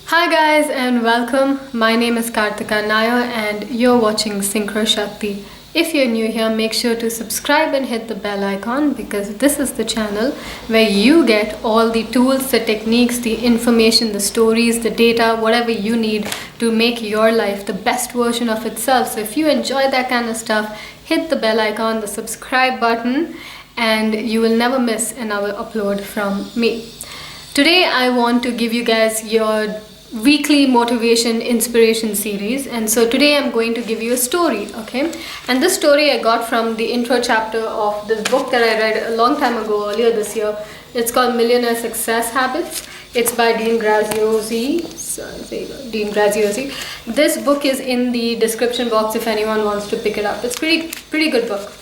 Hi guys and welcome. My name is Kartika Nair and you're watching Synchro Shakti. If you're new here, make sure to subscribe and hit the bell icon because this is the channel where you get all the tools, the techniques, the information, the stories, the data, whatever you need to make your life the best version of itself. So if you enjoy that kind of stuff, hit the bell icon, the subscribe button, and you will never miss another upload from me. Today I want to give you guys your weekly motivation inspiration series, and so today I'm going to give you a story, okay? And this story I got from the intro chapter of this book that I read a long time ago, earlier this year. It's called Millionaire Success Habits. It's by Dean Graziosi. Dean Graziosi. This book is in the description box if anyone wants to pick it up. It's pretty good book.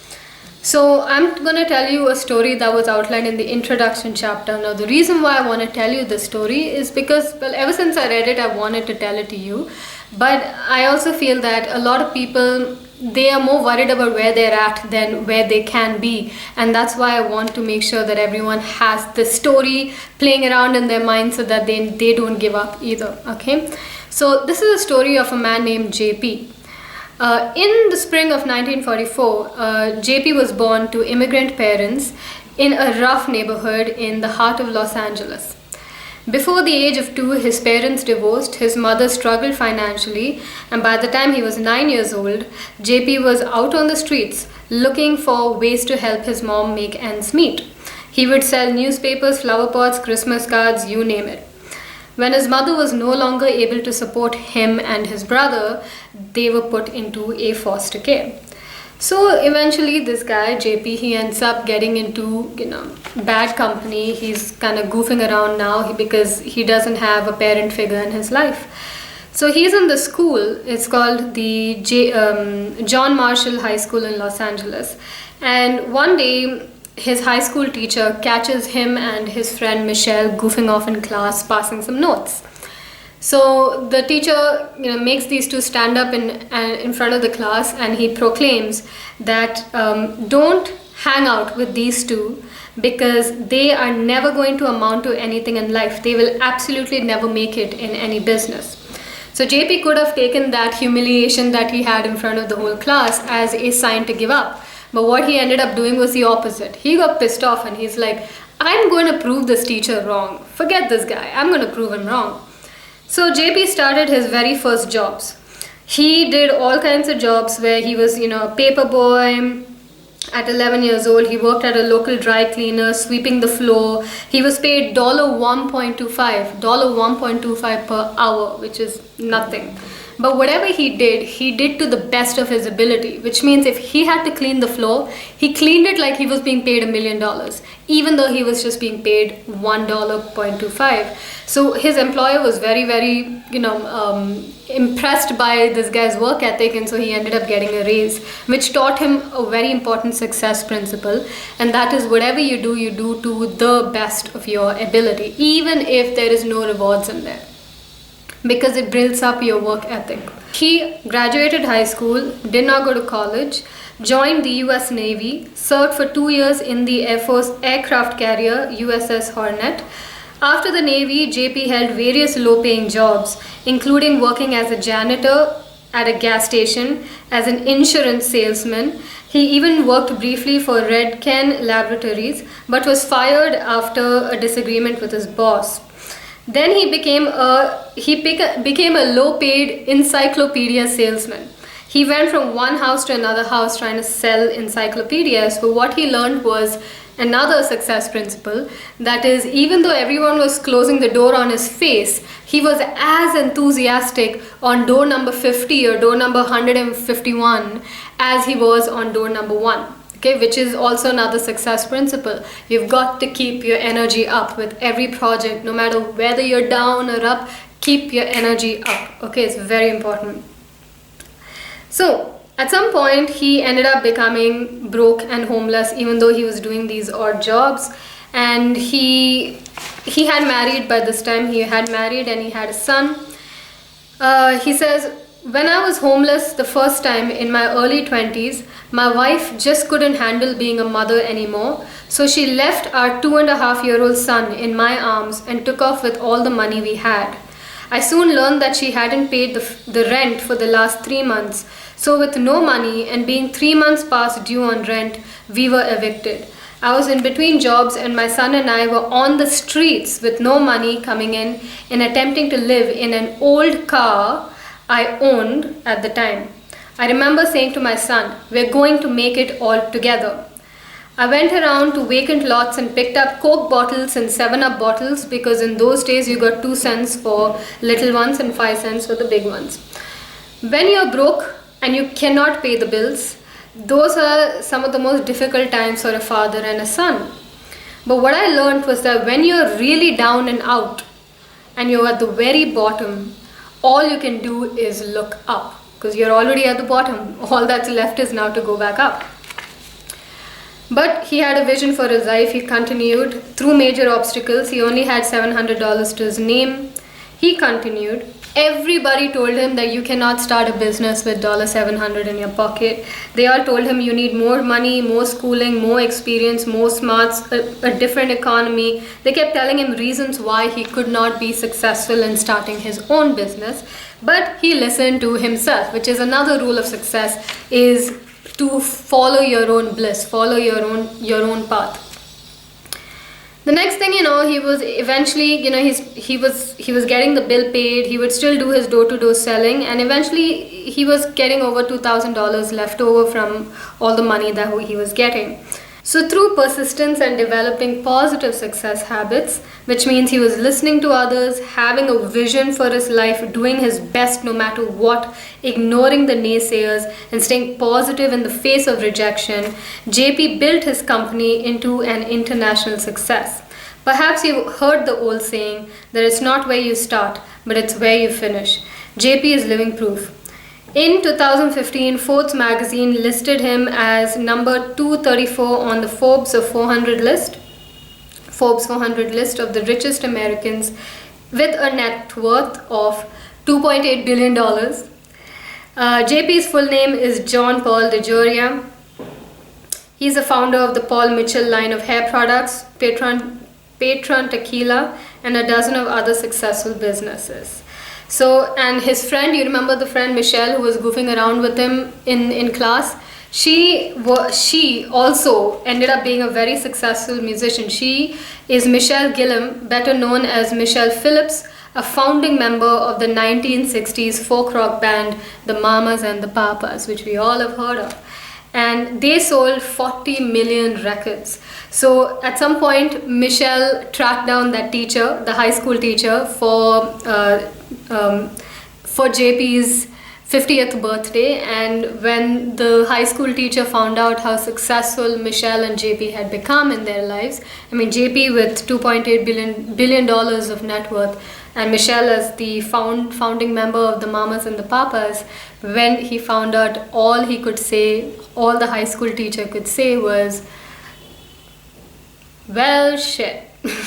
So I'm going to tell you a story that was outlined in the introduction chapter. Now the reason why I want to tell you this story is because, well, ever since I read it, I wanted to tell it to you. But I also feel that a lot of people, they are more worried about where they're at than where they can be. And that's why I want to make sure that everyone has the story playing around in their mind so that they don't give up either, okay? So this is a story of a man named JP. In the spring of 1944, JP was born to immigrant parents in a rough neighborhood in the heart of Los Angeles. Before the age of 2, his parents divorced, his mother struggled financially, and by the time he was 9 years old, JP was out on the streets looking for ways to help his mom make ends meet. He would sell newspapers, flower pots, Christmas cards, you name it. When his mother was no longer able to support him and his brother, they were put into a foster care. So eventually this guy, JP, he ends up getting into, bad company. He's kind of goofing around now because he doesn't have a parent figure in his life. So he's in the school. It's called the John Marshall High School in Los Angeles. And one day, his high school teacher catches him and his friend Michelle goofing off in class, passing some notes. So the teacher, makes these two stand up in front of the class, and he proclaims that don't hang out with these two because they are never going to amount to anything in life. They will absolutely never make it in any business. So JP could have taken that humiliation that he had in front of the whole class as a sign to give up. But what he ended up doing was the opposite. He got pissed off and he's like, I'm going to prove this teacher wrong. Forget this guy. I'm going to prove him wrong. So JP started his very first jobs. He did all kinds of jobs where he was, a paper boy. At 11 years old, he worked at a local dry cleaner, sweeping the floor. He was paid $1.25 per hour, which is nothing. But whatever he did to the best of his ability, which means if he had to clean the floor, he cleaned it like he was being paid $1 million, even though he was just being paid $1.25. So his employer was very, very, impressed by this guy's work ethic, and so he ended up getting a raise, which taught him a very important success principle, and that is whatever you do to the best of your ability, even if there is no rewards in there, because it builds up your work ethic. He graduated high school, did not go to college, joined the US Navy, served for 2 years in the Air Force aircraft carrier USS Hornet. After the Navy, JP held various low-paying jobs, including working as a janitor at a gas station, as an insurance salesman. He even worked briefly for Redken Laboratories, but was fired after a disagreement with his boss. Then he became a low-paid encyclopedia salesman. He went from one house to another house trying to sell encyclopedias, but what he learned was another success principle, that is, even though everyone was closing the door on his face, he was as enthusiastic on door number 50 or door number 151 as he was on door number 1. Okay, which is also another success principle. You've got to keep your energy up with every project, no matter whether you're down or up, keep your energy up. Okay, it's very important. So at some point, he ended up becoming broke and homeless, even though he was doing these odd jobs. And he had married by this time. He had married and he had a son. He says, when I was homeless the first time in my early 20s, my wife just couldn't handle being a mother anymore. So she left our 2.5-year-old son in my arms and took off with all the money we had. I soon learned that she hadn't paid the rent for the last 3 months. So with no money and being 3 months past due on rent, we were evicted. I was in between jobs and my son and I were on the streets with no money coming in and attempting to live in an old car I owned at the time. I remember saying to my son, "We're going to make it all together." I went around to vacant lots and picked up Coke bottles and 7-Up bottles because in those days you got 2 cents for little ones and 5 cents for the big ones. When you're broke and you cannot pay the bills, those are some of the most difficult times for a father and a son. But what I learned was that when you're really down and out and you're at the very bottom, all you can do is look up because you're already at the bottom. All that's left is now to go back up. But he had a vision for his life. He continued through major obstacles. He only had $700 to his name. He continued. Everybody told him that you cannot start a business with $700 in your pocket. They all told him you need more money, more schooling, more experience, more smarts, a different economy. They kept telling him reasons why he could not be successful in starting his own business. But he listened to himself, which is another rule of success, is to follow your own bliss, follow your own path. The next thing you know, he was eventually, he was getting the bill paid. He would still do his door-to-door selling, and eventually he was getting over $2,000 left over from all the money that he was getting. So through persistence and developing positive success habits, which means he was listening to others, having a vision for his life, doing his best no matter what, ignoring the naysayers, and staying positive in the face of rejection, JP built his company into an international success. Perhaps you've heard the old saying that it's not where you start, but it's where you finish. JP is living proof. In 2015, Forbes magazine listed him as number 234 on the Forbes 400 list of the richest Americans with a net worth of $2.8 billion. JP's full name is John Paul DeJoria. He's the founder of the Paul Mitchell line of hair products, Patron Tequila, and a dozen of other successful businesses. So, and his friend, you remember the friend Michelle who was goofing around with him in class? She also ended up being a very successful musician. She is Michelle Gillum, better known as Michelle Phillips, a founding member of the 1960s folk rock band The Mamas and the Papas, which we all have heard of. And they sold 40 million records. So at some point, Michelle tracked down that teacher, the high school teacher, for JP's 50th birthday. And when the high school teacher found out how successful Michelle and JP had become in their lives, I mean JP with $2.8 billion of net worth, and Michelle as the founding member of the Mamas and the Papas, when he found out, all he could say, all the high school teacher could say was, "Well, shit."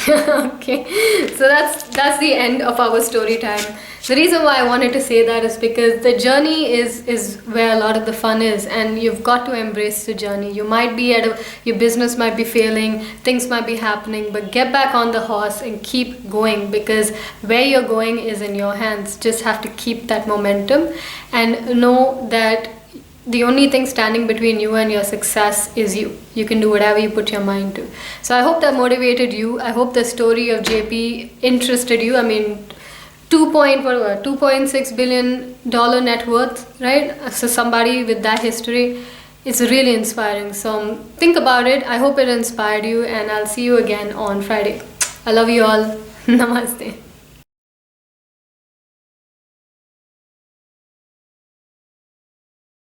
Okay, so that's the end of our story time. The reason why I wanted to say that is because the journey is where a lot of the fun is, and you've got to embrace the journey. You might be your business might be failing, things might be happening, but get back on the horse and keep going, because where you're going is in your hands. Just have to keep that momentum and know that the only thing standing between you and your success is you. You can do whatever you put your mind to. So I hope that motivated you. I hope the story of JP interested you. I mean, $2.6 billion net worth, right? So somebody with that history, it's really inspiring. So think about it. I hope it inspired you, and I'll see you again on Friday. I love you all. Namaste.